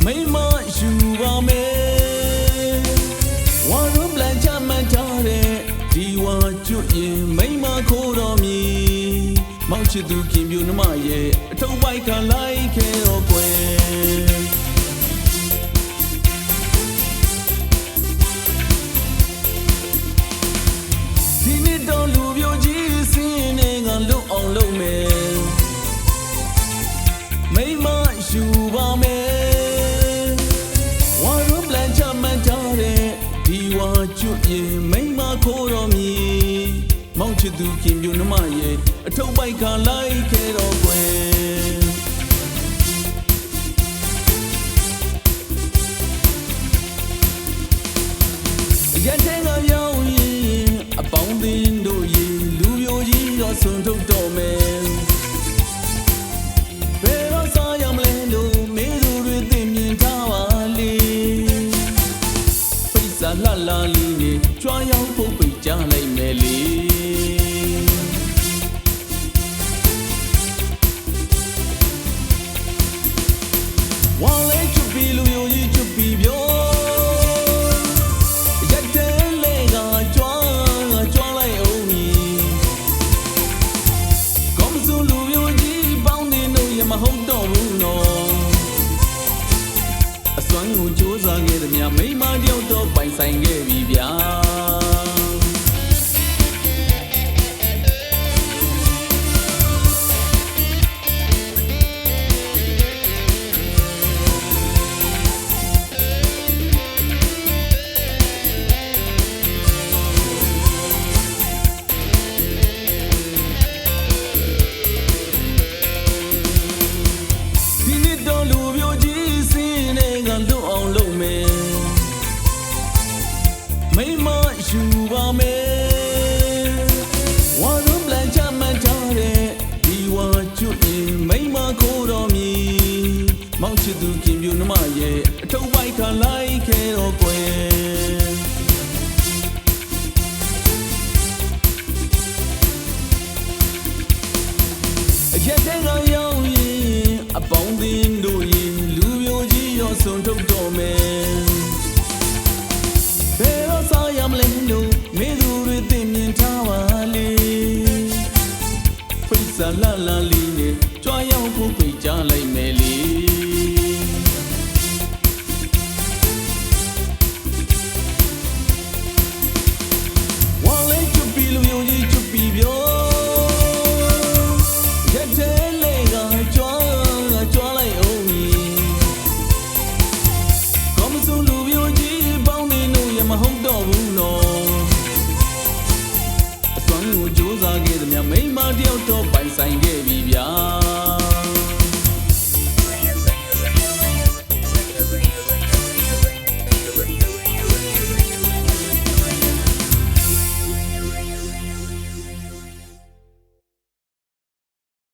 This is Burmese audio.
မိမယူပါမယ်ဝါရုံးပလန်ချမှတ်ထားတဲ့ဒီဝါကျွတ်ရင်မိမခိုးတော်မီမောင်ချစ်သူခင်ပြူနှမရဲ့အထုပ်ပိုက်ကလိုက်ခဲ့တော့ကွယ်ဒီနေ့တော့လူပြိုကြီးစင်းနေကလွတ်အောင်လုပ်မယ်မိမယူပါမယ်ဝါရုံးပလန်ချမှတ်ထားတဲ့ဒီဝါကျွတ်ရင်မိမခိုးတော်မီမောင်ချစ်သူခင်ပြူနှမရဲ့အထုပ်ပိုက်ကလိုက်ခဲ့တော့ကွယ်ရန်တဲ့ကရောက်ရင်အပေါင်းအသင်းတို့ရေလူပြိုကြီးတော့ဆုံထုတ်တော့မယ်ဘယ်တော့စားရမလဲလို့မေးသူတွေသိမြင်ထားပါလေပိတ်စာလှလာလေးနဲ့ကြွားရောက်ဖို့ပိတ်ကြလိုက်မယ်လေဝါလဲချူပီလူယိုကြီးချူပီပြောရက်တဲ့လေကကြွားလိုက်အောင်မီကောင်းစုလူယိုကြီးပေါင်းတင်တို့ရမဟုတ်တော့ဘူးနော်အစွမ်းကိုကြိုးစားခဲ့သည်များမိမတယောက်တော့ပိုင်ဆိုင်ခဲ့ပြီဗျာလူပြိုကြီးစင်းနေကလွတ်အောင်လုပ်မယ်မိမယူပါမယ်ဝါရုံးပလန်ချမှတ်ထားတဲ့ဒီဝါကျွတ်ရင်မိမခိုးတော်မီမောင်ချစ်သူခင်ပြူနှမရဲ့အထုပ်ပိုက်ကလိုက်ခဲ့တော့ကွယ်ရက်တဲ့ကရောက်ရင်အပေါင်းအသင်းတို့ရေလူပြိုကြီးရောဆုံထုတ်တော့မယ်ဘယ်တော့စားရမလဲလို့မေးသူတွေသိမြင်ထားပါလေဖိတ်စာလာလာ